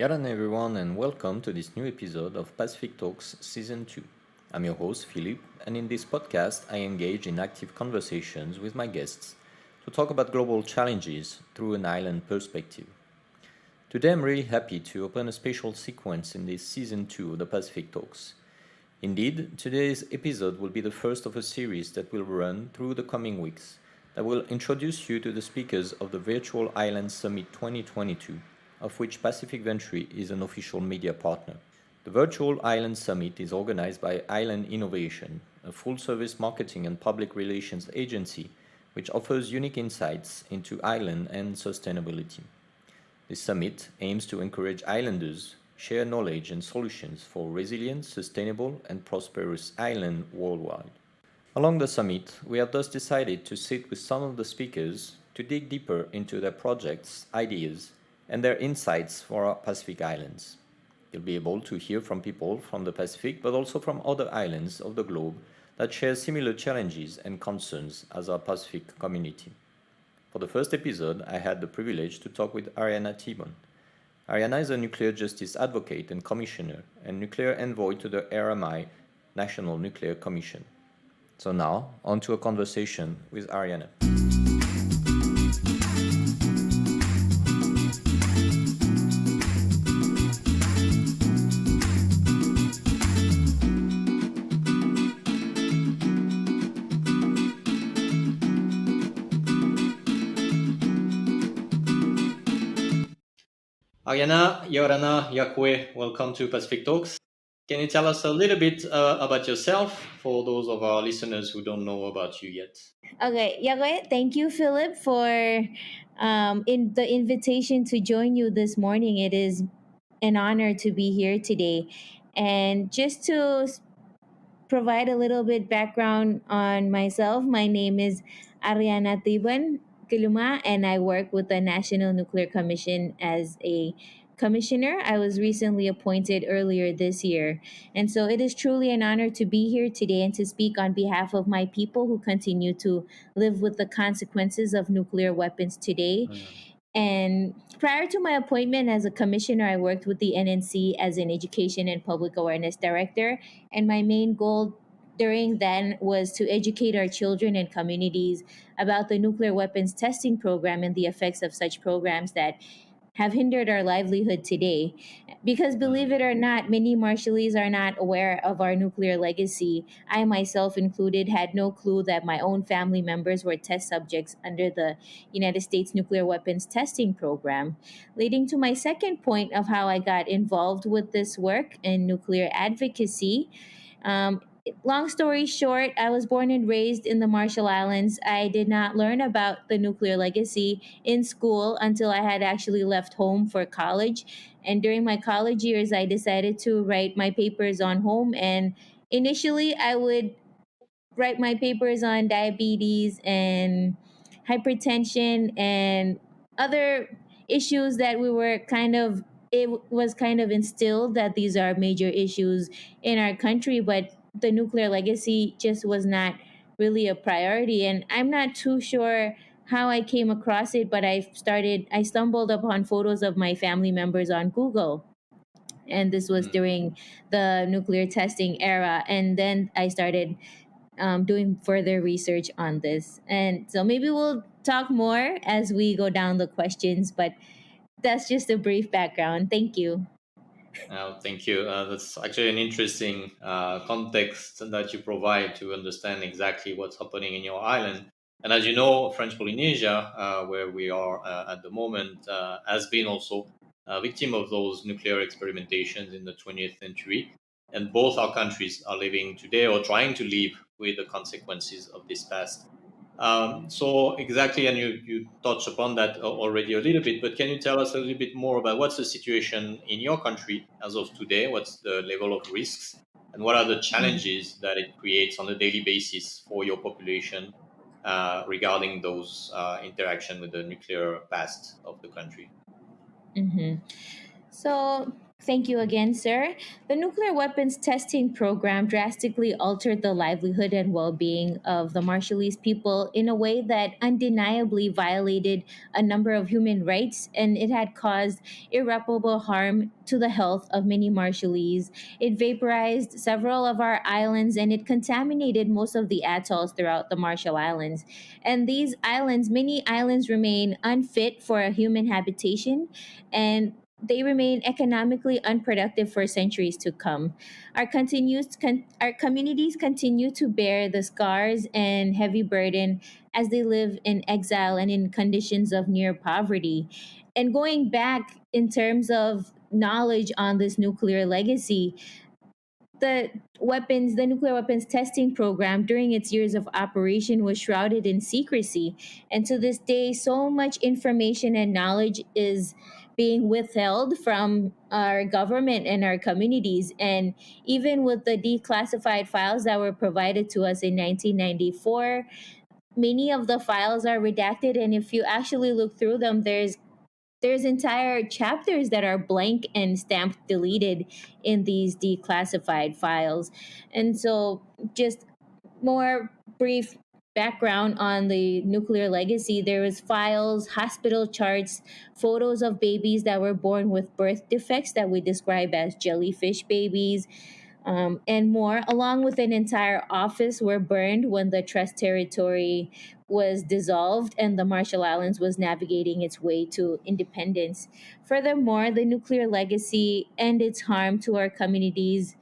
Yaran everyone, and welcome to this new episode of Pacific Toks Season 2. I'm your host, Philipe, and in this podcast, I engage in active conversations with my guests to talk about global challenges through an island perspective. Today, I'm really happy to open a special sequence in this Season 2 of the Pacific Talks. Indeed, today's episode will be the first of a series that will run through the coming weeks that will introduce you to the speakers of the Virtual Island Summit 2022, of which Pacific Ventury is an official media partner. The Virtual Island Summit is organized by Island Innovation, a full service marketing and public relations agency which offers unique insights into island and sustainability. This summit aims to encourage islanders share knowledge and solutions for resilient, sustainable, and prosperous island worldwide. Along the summit, we have thus decided to sit with some of the speakers to dig deeper into their projects, ideas, and their insights for our Pacific Islands. You'll be able to hear from people from the Pacific, but also from other islands of the globe that share similar challenges and concerns as our Pacific community. For the first episode, I had the privilege to talk with Ariana Tibon. Ariana is a nuclear justice advocate and commissioner, and nuclear envoy to the RMI National Nuclear Commission. So now, on to a conversation with Ariana. Ariana, Yorana, Yakwe, welcome to Pacific Talks. Can you tell us a little bit about yourself for those of our listeners who don't know about you yet? Okay, Yagoy, thank you, Philip, for in the invitation to join you this morning. It is an honor to be here today, and just to provide a little bit background on myself, my name is Ariana Tibon Kiluma, and I work with the National Nuclear Commission as a commissioner. I was recently appointed earlier this year. And so it is truly an honor to be here today and to speak on behalf of my people who continue to live with the consequences of nuclear weapons today. And prior to my appointment as a commissioner, I worked with the NNC as an education and public awareness director. And my main goal during then was to educate our children and communities about the nuclear weapons testing program and the effects of such programs that have hindered our livelihood today. Because believe it or not, many Marshallese are not aware of our nuclear legacy. I myself included had no clue that my own family members were test subjects under the United States nuclear weapons testing program, leading to my second point of how I got involved with this work in nuclear advocacy. Um, Long story short, I was born and raised in the Marshall Islands. I did not learn about the nuclear legacy in school until I had actually left home for college. And during my college years, I decided to write my papers on home. And initially, I would write my papers on diabetes and hypertension and other issues that we were kind of it was kind of instilled that these are major issues in our country, but the nuclear legacy just was not really a priority. And I'm not too sure how I came across it, but I stumbled upon photos of my family members on Google, and this was during the nuclear testing era. And then I started doing further research on this. And so maybe we'll talk more as we go down the questions, but that's just a brief background. Thank you. Thank you. That's actually an interesting context that you provide to understand exactly what's happening in your island. And as you know, French Polynesia, where we are at the moment, has been also a victim of those nuclear experimentations in the 20th century. And both our countries are living today or trying to live with the consequences of this past. So exactly, and you touched upon that already a little bit, but can you tell us a little bit more about what's the situation in your country as of today? What's the level of risks, and what are the challenges that it creates on a daily basis for your population regarding those interaction with the nuclear past of the country? hmm So Thank you again, sir. The nuclear weapons testing program drastically altered the livelihood and well being of the Marshallese people in a way that undeniably violated a number of human rights, and it had caused irreparable harm to the health of many Marshallese. It vaporized several of our islands and it contaminated most of the atolls throughout the Marshall Islands. And these islands, many islands, remain unfit for a human habitation, and they remain economically unproductive for centuries to come. Our communities continue to bear the scars and heavy burden as they live in exile and in conditions of near poverty. And going back in terms of knowledge on this nuclear legacy, the nuclear weapons testing program during its years of operation was shrouded in secrecy. And to this day, so much information and knowledge is being withheld from our government and our communities. And even with the declassified files that were provided to us in 1994, many of the files are redacted. And if you actually look through them, there's entire chapters that are blank and stamped deleted in these declassified files. And so, just more brief background on the nuclear legacy, there was files, hospital charts, photos of babies that were born with birth defects that we describe as jellyfish babies, and more, along with an entire office, were burned when the Trust Territory was dissolved and the Marshall Islands was navigating its way to independence. Furthermore, the nuclear legacy and its harm to our communities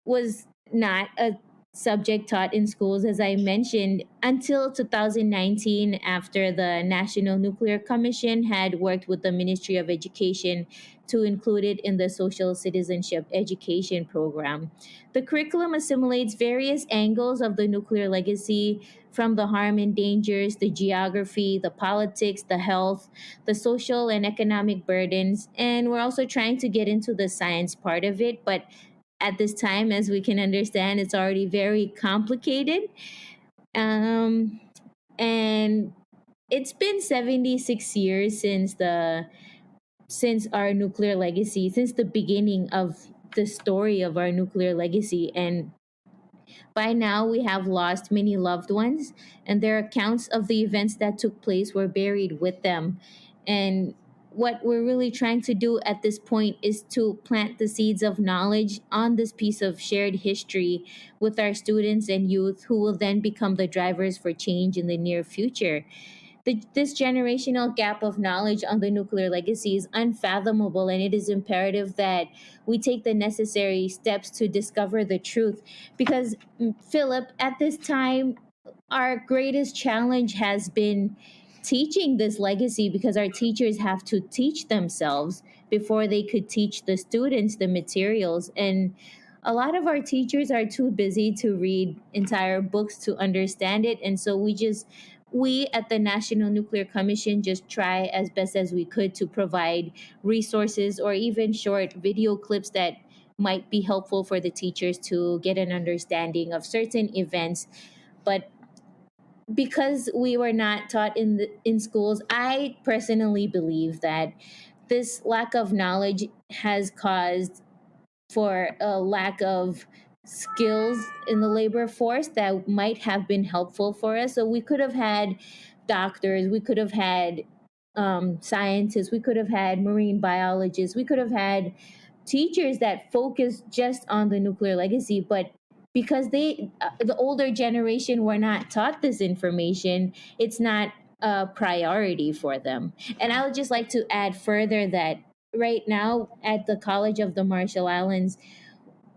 was not a subject taught in schools, as I mentioned, until 2019, after the National Nuclear Commission had worked with the Ministry of Education to include it in the social citizenship education program. The curriculum assimilates various angles of the nuclear legacy, from the harm and dangers, the geography, the politics, the health, the social and economic burdens, and we're also trying to get into the science part of it, but at this time, as we can understand, it's already very complicated. Um, and it's been 76 years since our nuclear legacy, since the beginning of the story of our nuclear legacy. And by now, we have lost many loved ones, and their accounts of the events that took place were buried with them. And what we're really trying to do at this point is to plant the seeds of knowledge on this piece of shared history with our students and youth, who will then become the drivers for change in the near future. This generational gap of knowledge on the nuclear legacy is unfathomable, and it is imperative that we take the necessary steps to discover the truth. Because, Philip, at this time, our greatest challenge has been teaching this legacy, because our teachers have to teach themselves before they could teach the students the materials. And a lot of our teachers are too busy to read entire books to understand it. And so we at the National Nuclear Commission just try as best as we could to provide resources or even short video clips that might be helpful for the teachers to get an understanding of certain events. But because we were not taught in schools, I personally believe that this lack of knowledge has caused for a lack of skills in the labor force that might have been helpful for us. So we could have had doctors, we could have had scientists, we could have had marine biologists, we could have had teachers that focus just on the nuclear legacy. But because the older generation were not taught this information, it's not a priority for them. And I would just like to add further that right now at the College of the Marshall Islands,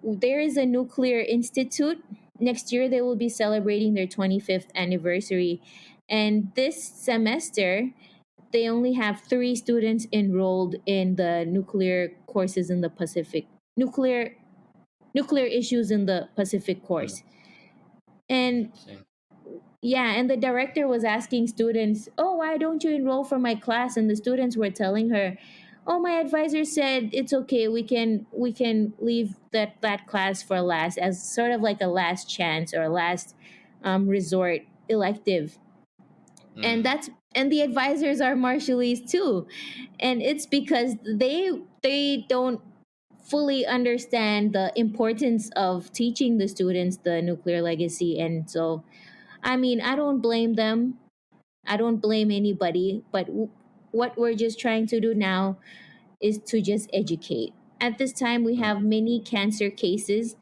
there is a nuclear institute. Next year, they will be celebrating their 25th anniversary. And this semester, they only have 3 students enrolled in the nuclear courses in the Pacific, nuclear issues in the Pacific Mm, course. And interesting. yeah, and the director was asking students, "Oh, why don't you enroll for my class?" And the students were telling her, "Oh, my advisor said it's okay. We can leave that class for last, as sort of like a last chance or last resort elective." And Mm, and the advisors are Marshallese too, and it's because they don't fully understand the importance of teaching the students the nuclear legacy. And so, I mean, I don't blame them. I don't blame anybody. But what we're just trying to do now is to just educate. At this time, we have many cancer cases.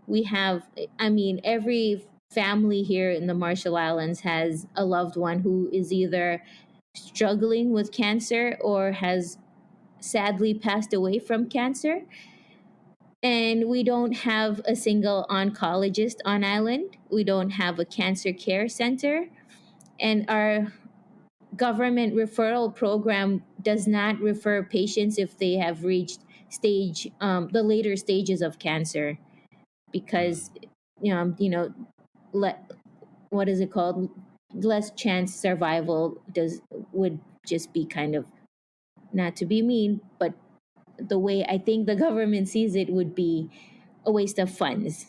We have, I mean, every family here in the Marshall Islands has a loved one who is either struggling with cancer or has sadly passed away from cancer. And we don't have a single oncologist on island. We don't have a cancer care center. And our government referral program does not refer patients if they have reached the later stages of cancer, because let what is it called, less chance survival does would just be kind of, not to be mean, but the way I think the government sees it would be a waste of funds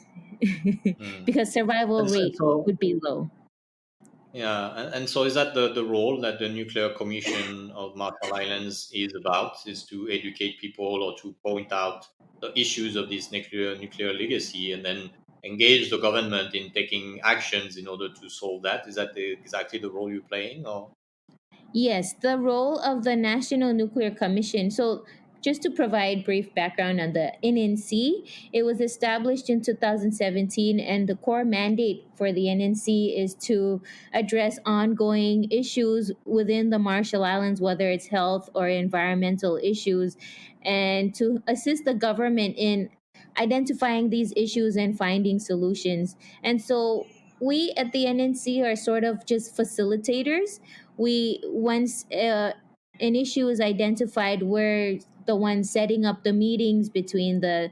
Mm. because survival And rate so, would be low. yeah, and so is that the role that the Nuclear Commission of Marshall Islands is about, is to educate people or to point out the issues of this nuclear legacy and then engage the government in taking actions in order to solve that? Is that exactly the role you're playing? Or Yes, the role of the National Nuclear Commission. So, just to provide brief background on the NNC, it was established in 2017, and the core mandate for the NNC is to address ongoing issues within the Marshall Islands, whether it's health or environmental issues, and to assist the government in identifying these issues and finding solutions. And so, we at the NNC are sort of just facilitators. We once an issue is identified, we're the ones setting up the meetings between the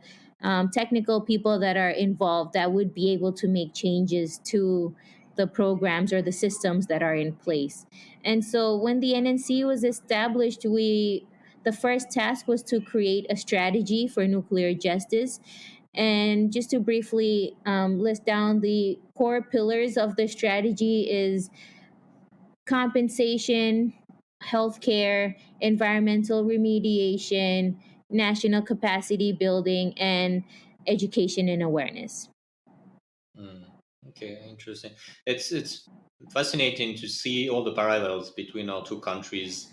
technical people that are involved that would be able to make changes to the programs or the systems that are in place. And so when the NNC was established, we the first task was to create a strategy for nuclear justice. And just to briefly list down the core pillars of the strategy is compensation, healthcare, environmental remediation, national capacity building, and education and awareness. mm, okay, interesting. It's fascinating to see all the parallels between our two countries.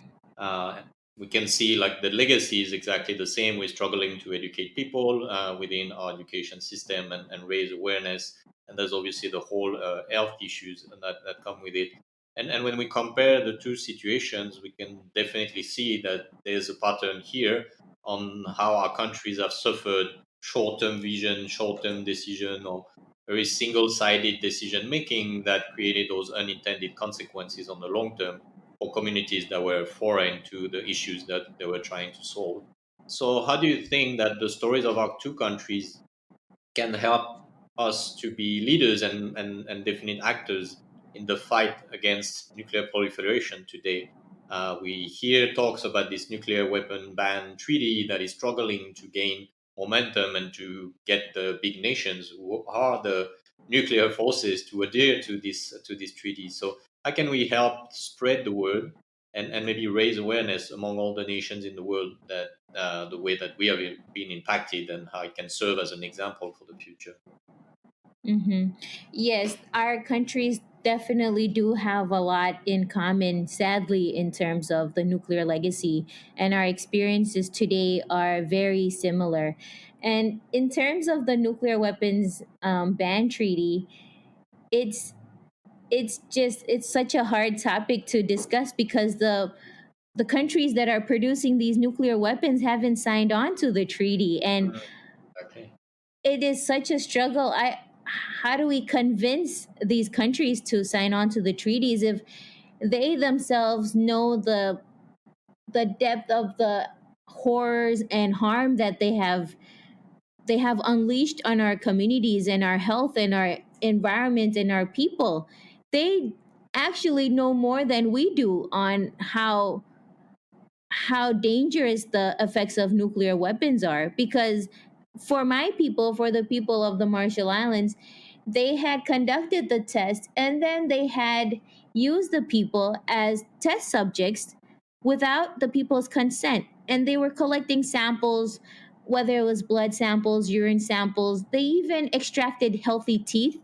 We can see like the legacy is exactly the same. We're struggling to educate people within our education system and raise awareness. And there's obviously the whole health issues that come with it. And when we compare the two situations, we can definitely see that there's a pattern here on how our countries have suffered short-term vision, short-term decision, or very single-sided decision making that created those unintended consequences on the long term for communities that were foreign to the issues that they were trying to solve. So, how do you think that the stories of our two countries can help us to be leaders and definite actors in the fight against nuclear proliferation today? We hear talks about this nuclear weapon ban treaty that is struggling to gain momentum and to get the big nations who are the nuclear forces to adhere to this treaty. So how can we help spread the word and maybe raise awareness among all the nations in the world that the way that we have been impacted and how it can serve as an example for the future? Hmm. Yes, our countries definitely do have a lot in common, sadly, in terms of the nuclear legacy, and our experiences today are very similar. And in terms of the nuclear weapons ban treaty, it's it's such a hard topic to discuss because the countries that are producing these nuclear weapons haven't signed on to the treaty, and Exactly. it is such a struggle. I How do we convince these countries to sign on to the treaties if they themselves know the depth of the horrors and harm that they have unleashed on our communities and our health and our environment and our people? They actually know more than we do on how dangerous the effects of nuclear weapons are, because for my people, for the people of the Marshall Islands, they had conducted the test and then they had used the people as test subjects without the people's consent, and they were collecting samples whether it was blood samples, urine samples, they even extracted healthy teeth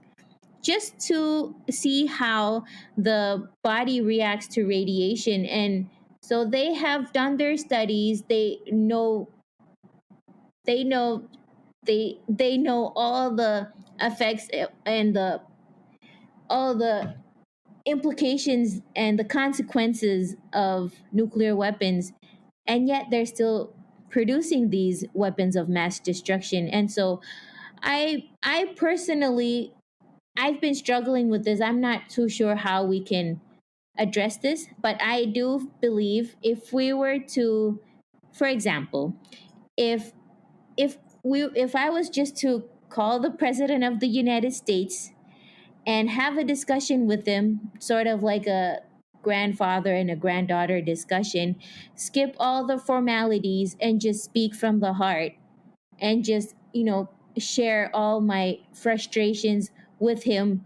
just to see how the body reacts to radiation. And so they have done their studies. They know they know all the effects and the all the implications and the consequences of nuclear weapons, and yet they're still producing these weapons of mass destruction. And so I personally, I've been struggling with this. I'm not too sure how we can address this, but I do believe if we were to, for example, if if I was just to call the president of the United States and have a discussion with them, sort of like a grandfather and a granddaughter discussion, skip all the formalities and just speak from the heart and just, share all my frustrations with him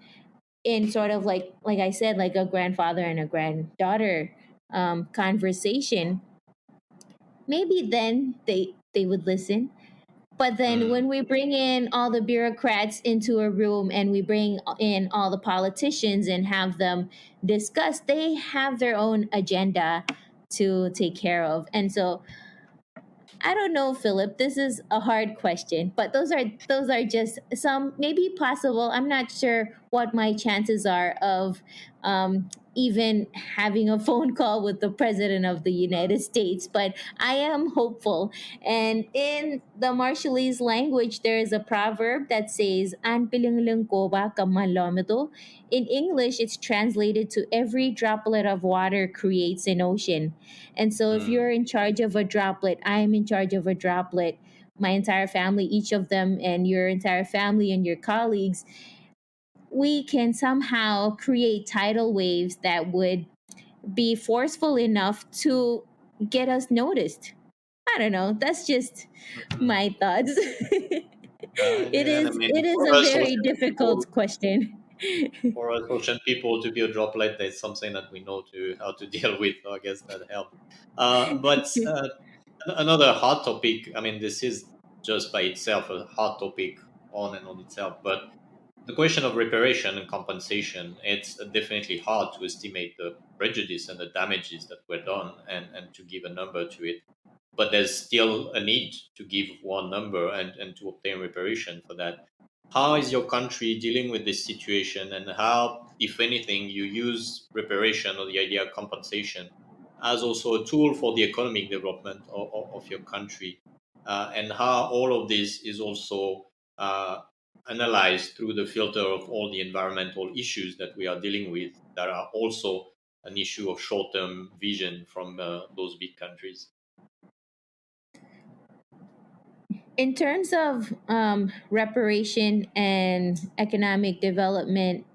in sort of like I said, like a grandfather and a granddaughter conversation, maybe then they would listen. But then Mm, when we bring in all the bureaucrats into a room and we bring in all the politicians and have them discuss, they have their own agenda to take care of. And so I don't know, Philip. This is a hard question, but those are just some maybe possible. I'm not sure what my chances are of even having a phone call with the president of the United States, but I am hopeful. And in the Marshallese language, there is a proverb that says "An pilingling ko ba kamalomito." In English, it's translated to "Every droplet of water creates an ocean." And so if mm, you're in charge of a droplet, I am in charge of a droplet, my entire family, each of them, and your entire family and your colleagues, we can somehow create tidal waves that would be forceful enough to get us noticed. I don't know. That's just mm. my thoughts. it Yeah, and I is mean, it is for a us very ocean people, difficult question. to be a droplet, that's something that we know to how to deal with. So I guess that helps. But another hot topic. I mean, this is just by itself a hot topic on and on itself. But the question of reparation and compensation, it's definitely hard to estimate the prejudice and the damages that were done and to give a number to it. But there's still a need to give one number and to obtain reparation for that. How is your country dealing with this situation, and how, if anything, you use reparation or the idea of compensation as also a tool for the economic development of your country, and how all of this is also uh, analyzed through the filter of all the environmental issues that we are dealing with that are also an issue of short-term vision from those big countries. In terms of reparation and economic development,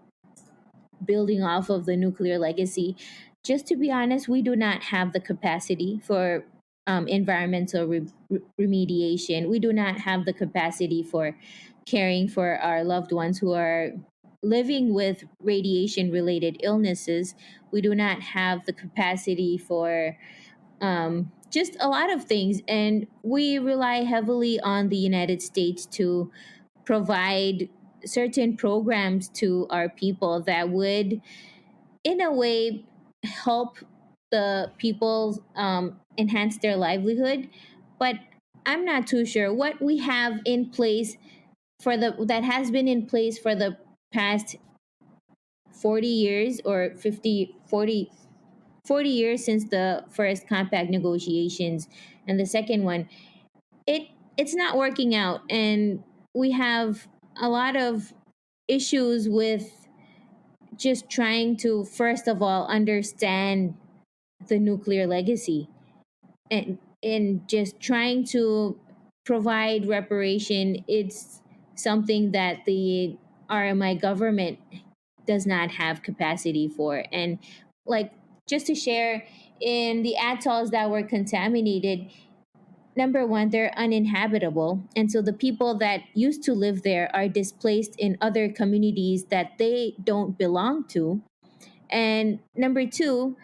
building off of the nuclear legacy, just to be honest, we do not have the capacity for environmental remediation. We do not have the capacity for caring for our loved ones who are living with radiation related illnesses. We do not have the capacity for just a lot of things. And we rely heavily on the United States to provide certain programs to our people that would, in a way, help the people enhance their livelihood. But I'm not too sure what we have in place for the that has been in place for the past 40 years or 40 years since the first compact negotiations and the second one. It's not working out, and we have a lot of issues with just trying to first of all understand the nuclear legacy, and just trying to provide reparation. It's something that the RMI government does not have capacity for. And like, just to share, in the atolls that were contaminated, number one, they're uninhabitable. And so the people that used to live there are displaced in other communities that they don't belong to. And number two,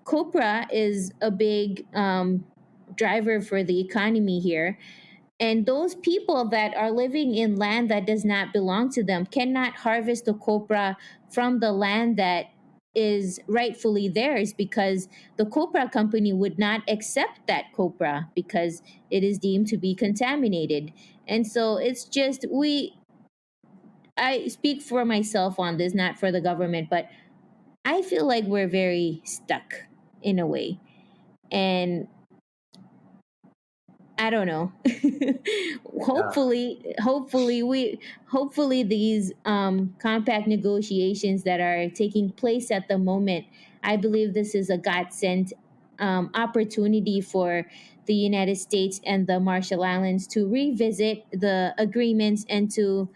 Copra is a big driver for the economy here. And those people that are living in land that does not belong to them cannot harvest the copra from the land that is rightfully theirs, because the copra company would not accept that copra because it is deemed to be contaminated. And so it's just, I speak for myself on this, not for the government, but I feel like we're very stuck in a way. And I don't know. Yeah. Hopefully these compact negotiations that are taking place at the moment, I believe this is a godsend opportunity for the United States and the Marshall Islands to revisit the agreements and to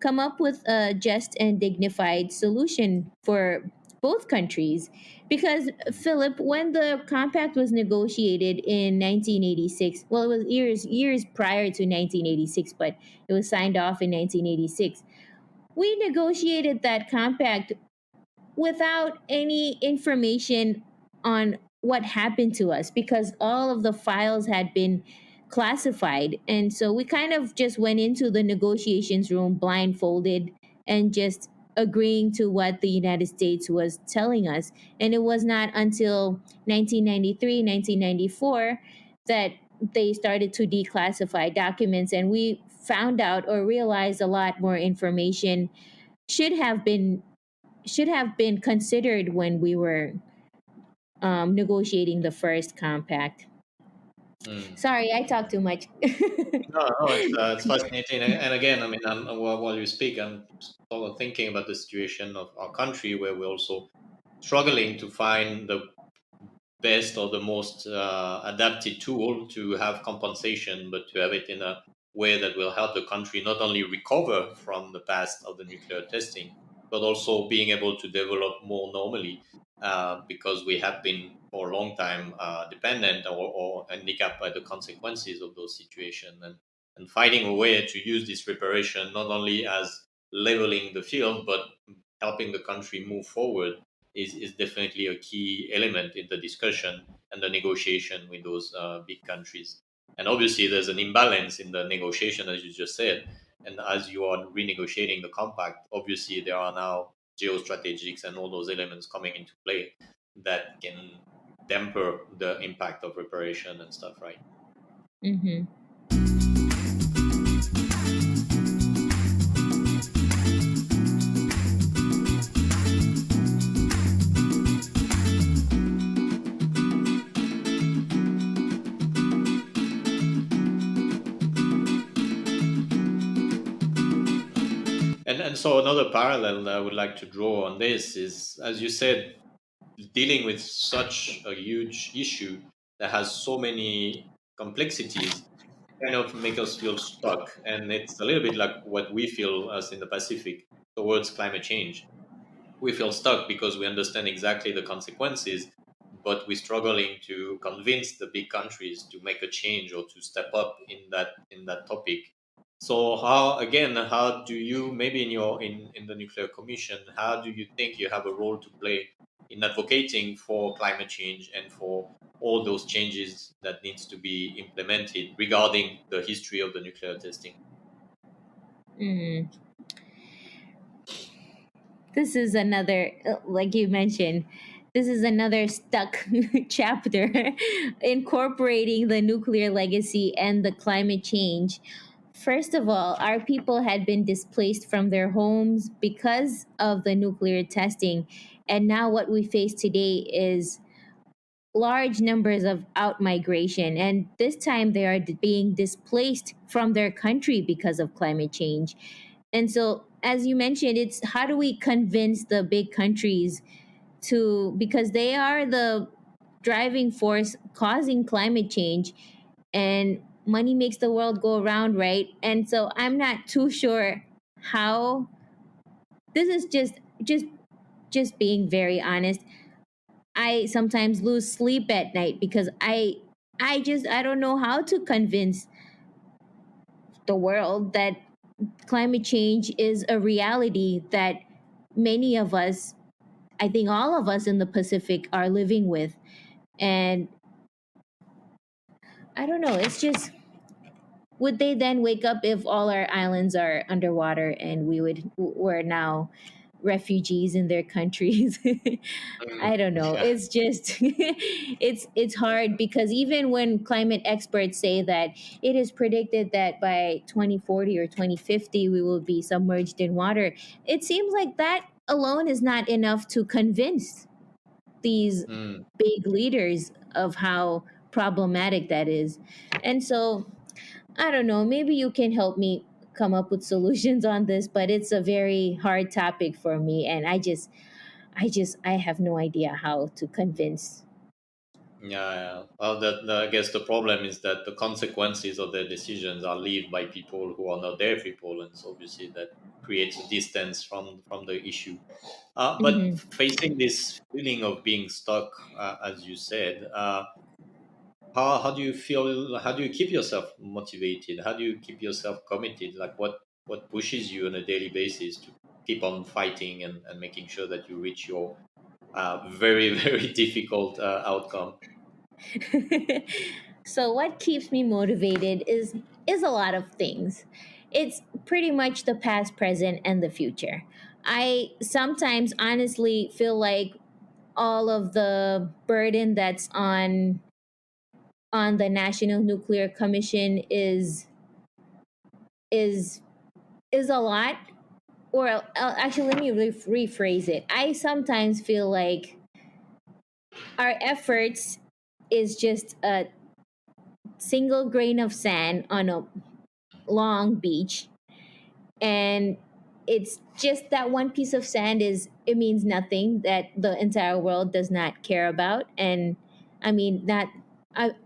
come up with a just and dignified solution for both countries. Because, Philip, when the compact was negotiated in 1986, well, it was years prior to 1986, but it was signed off in 1986. We negotiated that compact without any information on what happened to us, because all of the files had been classified. And so we kind of just went into the negotiations room blindfolded and just agreeing to what the United States was telling us. And it was not until 1993, 1994 that they started to declassify documents, and we found out or realized a lot more information should have been should have been considered when we were negotiating the first compact. Mm. Sorry, I talk too much. No, no, it's fascinating. And again, I mean, while you speak, I'm sort of thinking about the situation of our country, where we're also struggling to find the best or the most adapted tool to have compensation, but to have it in a way that will help the country not only recover from the past of the nuclear testing, but also being able to develop more normally, because we have been for a long time dependent or handicapped by the consequences of those situations. And finding a way to use this reparation not only as leveling the field, but helping the country move forward is definitely a key element in the discussion and the negotiation with those big countries. And obviously, there's an imbalance in the negotiation, as you just said. And as you are renegotiating the compact, obviously, there are now geostrategics and all those elements coming into play that can temper the impact of reparation and stuff, right? Hmm. And so another parallel that I would like to draw on this is, as you said, dealing with such a huge issue that has so many complexities kind of make us feel stuck. And it's a little bit like what we feel as in the Pacific towards climate change. We feel stuck because we understand exactly the consequences, but we're struggling to convince the big countries to make a change or to step up in that topic. So how do you, maybe in the nuclear commission, how do you think you have a role to play in advocating for climate change and for all those changes that needs to be implemented regarding the history of the nuclear testing? Mm. This is another, like you mentioned, this is another stuck chapter incorporating the nuclear legacy and the climate change. First of all, our people had been displaced from their homes because of the nuclear testing. And now what we face today is large numbers of out migration. And this time they are being displaced from their country because of climate change. And so, as you mentioned, it's how do we convince the big countries to, because they are the driving force causing climate change, and money makes the world go around, right? And so I'm not too sure how. This is just being very honest. I sometimes lose sleep at night because I don't know how to convince the world that climate change is a reality that many of us, I think all of us in the Pacific, are living with. And I don't know, it's just would they then wake up if all our islands are underwater and we're now refugees in their countries? Mm, I don't know. yeah. It's just it's hard because even when climate experts say that it is predicted that by 2040 or 2050 we will be submerged in water, it seems like that alone is not enough to convince these Mm. big leaders of how problematic that is. And so I don't know, maybe you can help me come up with solutions on this, but it's a very hard topic for me and I have no idea how to convince. Yeah, yeah. Well, I guess the problem is that the consequences of their decisions are lived by people who are not their people, and so obviously that creates a distance from the issue. But Mhm. facing this feeling of being stuck, as you said, how do you feel? How do you keep yourself motivated? How do you keep yourself committed? Like what pushes you on a daily basis to keep on fighting and making sure that you reach your very very difficult outcome? So what keeps me motivated is a lot of things. It's pretty much the past, present, and the future. I sometimes honestly feel like all of the burden that's on the National Nuclear Commission is is a lot. Or actually, let me rephrase it. I sometimes feel like our efforts is just a single grain of sand on a long beach, and it's just that one piece of sand is it means nothing that the entire world does not care about. And I mean that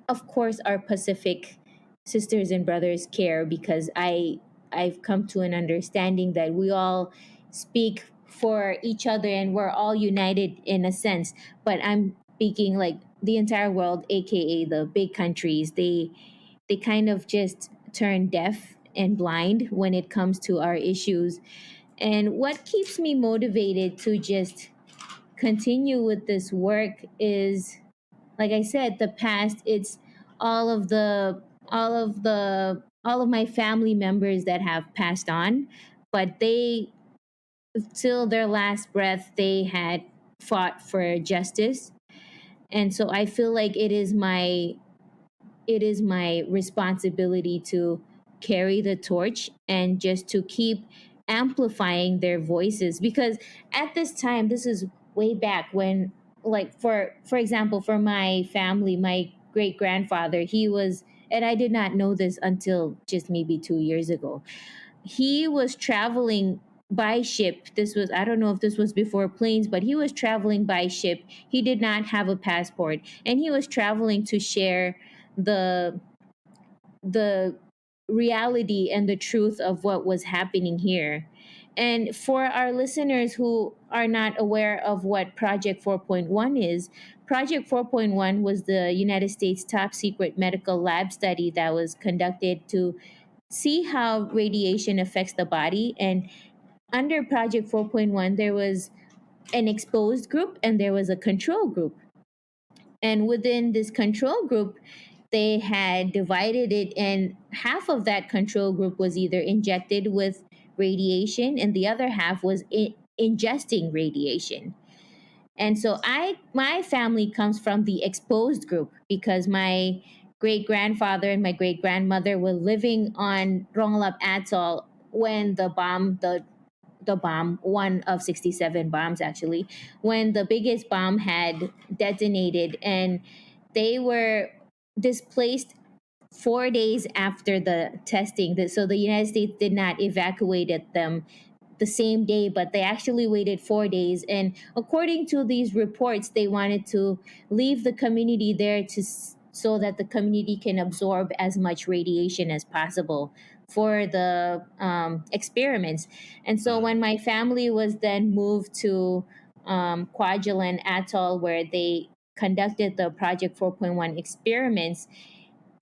of course our Pacific sisters and brothers care because I've come to an understanding that we all speak for each other and we're all united in a sense. But I'm speaking like the entire world, aka the big countries. They kind of just turn deaf and blind when it comes to our issues. And what keeps me motivated to just continue with this work is, like I said, the past. It's all of my family members that have passed on, but they till their last breath they had fought for justice. And so I feel like it is my responsibility to carry the torch and just to keep amplifying their voices because at this time, this is way back when, like, for example, for my family, my great grandfather, he was, and I did not know this until just maybe 2 years ago, he was traveling by ship. This was, I don't know if this was before planes, but he was traveling by ship. He did not have a passport and he was traveling to share the the reality and the truth of what was happening here. And for our listeners who are not aware of what Project 4.1 is, Project 4.1 was the United States top secret medical lab study that was conducted to see how radiation affects the body. And under Project 4.1, there was an exposed group and there was a control group. And within this control group, they had divided it, and half of that control group was either injected with radiation, and the other half was ingesting radiation. And so my family comes from the exposed group because my great grandfather and my great grandmother were living on Rongelap Atoll when the bomb, one of 67 bombs actually, when the biggest bomb had detonated, and they were displaced 4 days after the testing. So the United States did not evacuate them the same day, but they actually waited 4 days. And according to these reports, they wanted to leave the community there so that the community can absorb as much radiation as possible for the experiments. And so when Mm. my family was then moved to Kwajalein Atoll, where they conducted the Project 4.1 experiments,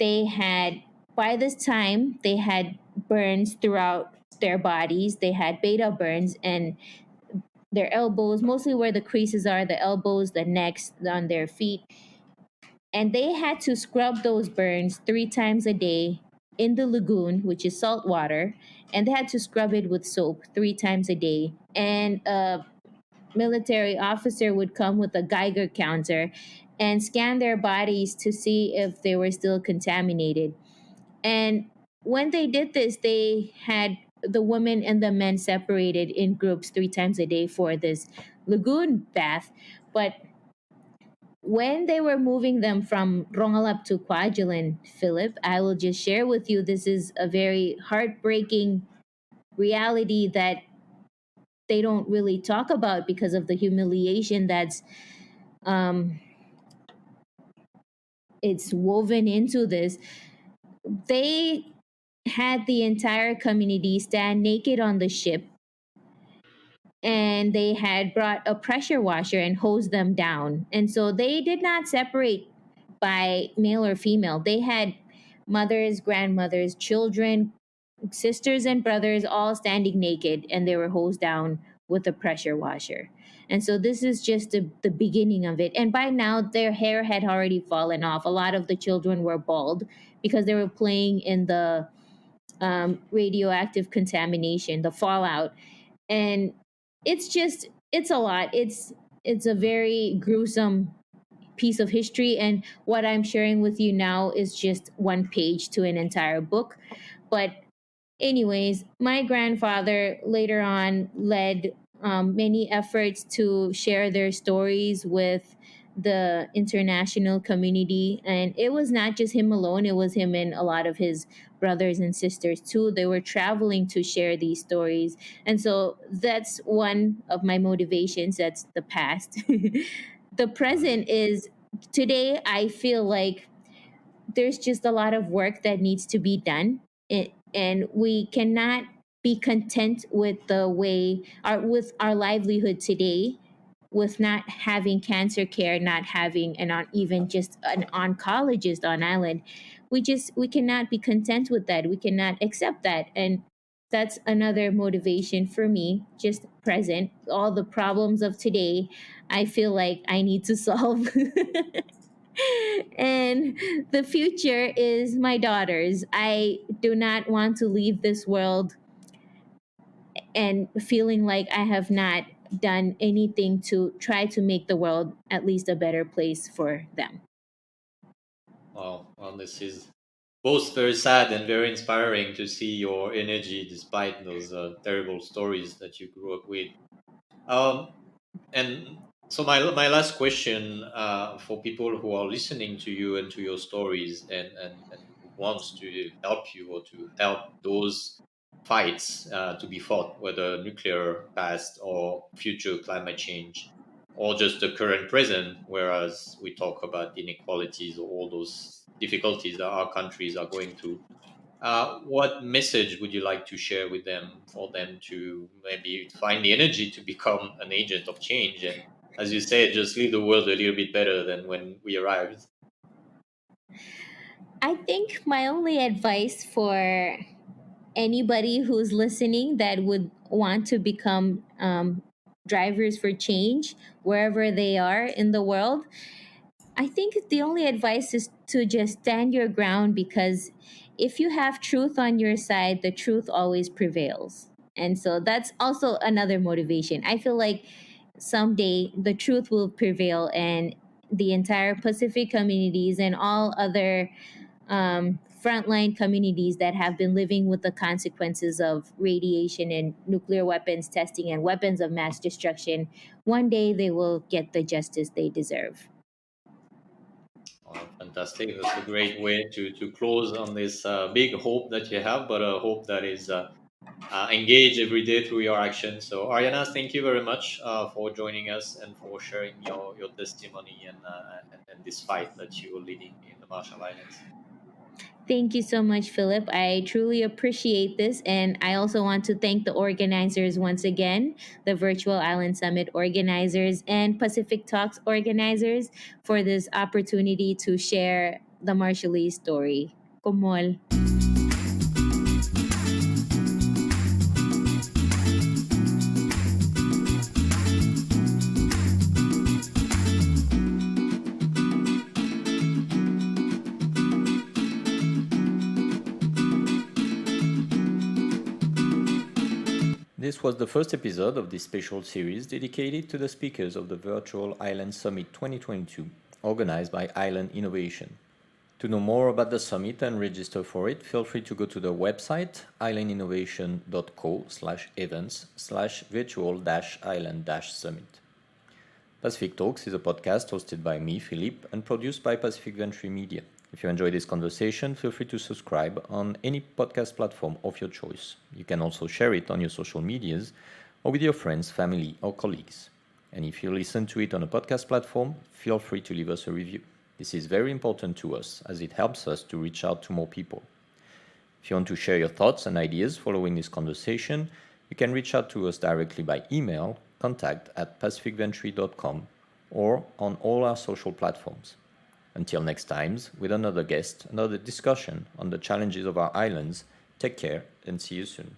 they had, by this time, they had burns throughout their bodies. They had beta burns and their elbows, mostly where the creases are, the elbows, the necks, on their feet. And they had to scrub those burns 3 times a day in the lagoon, which is salt water, and they had to scrub it with soap 3 times a day. And a military officer would come with a Geiger counter and scan their bodies to see if they were still contaminated. And when they did this, they had the women and the men separated in groups 3 times a day for this lagoon bath. But when they were moving them from Rongelap to Kwajalein, Philip, I will just share with you, this is a very heartbreaking reality that they don't really talk about because of the humiliation that's um, it's woven into this. They had the entire community stand naked on the ship, and they had brought a pressure washer and hosed them down. And so they did not separate by male or female. They had mothers, grandmothers, children, sisters, and brothers all standing naked, and they were hosed down with a pressure washer. And so this is just the beginning of it. And by now, their hair had already fallen off. A lot of the children were bald because they were playing in the radioactive contamination, the fallout. And it's a lot. It's a very gruesome piece of history, and what I'm sharing with you now is just one page to an entire book. But anyways, my grandfather later on led many efforts to share their stories with the international community. And it was not just him alone, it was him and a lot of his brothers and sisters too. They were traveling to share these stories. And so that's one of my motivations. That's the past. The present is today, I feel like there's just a lot of work that needs to be done. And we cannot be content with the way with our livelihood today, with not having cancer care, not having even just an oncologist on island. We cannot be content with that. We cannot accept that. And that's another motivation for me, just present. All the problems of today, I feel like I need to solve. And the future is my daughters. I do not want to leave this world and feeling like I have not done anything to try to make the world at least a better place for them. Wow, well, this is both very sad and very inspiring to see your energy despite those terrible stories that you grew up with. Um, and so my last question for people who are listening to you and to your stories and who wants to help you or to help those fights to be fought, whether nuclear past or future climate change, or just the current present, whereas we talk about inequalities or all those difficulties that our countries are going through. What message would you like to share with them for them to maybe find the energy to become an agent of change and, as you said, just leave the world a little bit better than when we arrived? I think my only advice for anybody who's listening that would want to become drivers for change wherever they are in the world, I think the only advice is to just stand your ground, because if you have truth on your side, the truth always prevails. And so that's also another motivation. I feel like someday the truth will prevail, and the entire Pacific communities and all other frontline communities that have been living with the consequences of radiation and nuclear weapons testing and weapons of mass destruction, one day they will get the justice they deserve. Fantastic. That's a great way to close on this big hope that you have, but a hope that is engaged every day through your actions. So, Ariana, thank you very much for joining us and for sharing your testimony and this fight that you are leading in the Marshall Islands. Thank you so much, Philip. I truly appreciate this. And I also want to thank the organizers once again, the Virtual Island Summit organizers and Pacific Talks organizers, for this opportunity to share the Marshallese story. Kumol. this was the first episode of this special series dedicated to the speakers of the Virtual Island Summit 2022, organized by Island Innovation. To know more about the summit and register for it, feel free to go to the website islandinnovation.co/events/virtual-island-summit. Pacific Talks is a podcast hosted by me, Philipe, and produced by Pacific Ventury Media. If you enjoy this conversation, feel free to subscribe on any podcast platform of your choice. You can also share it on your social medias or with your friends, family, or colleagues. And if you listen to it on a podcast platform, feel free to leave us a review. This is very important to us as it helps us to reach out to more people. If you want to share your thoughts and ideas following this conversation, you can reach out to us directly by email, contact@pacificventury.com, or on all our social platforms. Until next time, with another guest, another discussion on the challenges of our islands, take care and see you soon.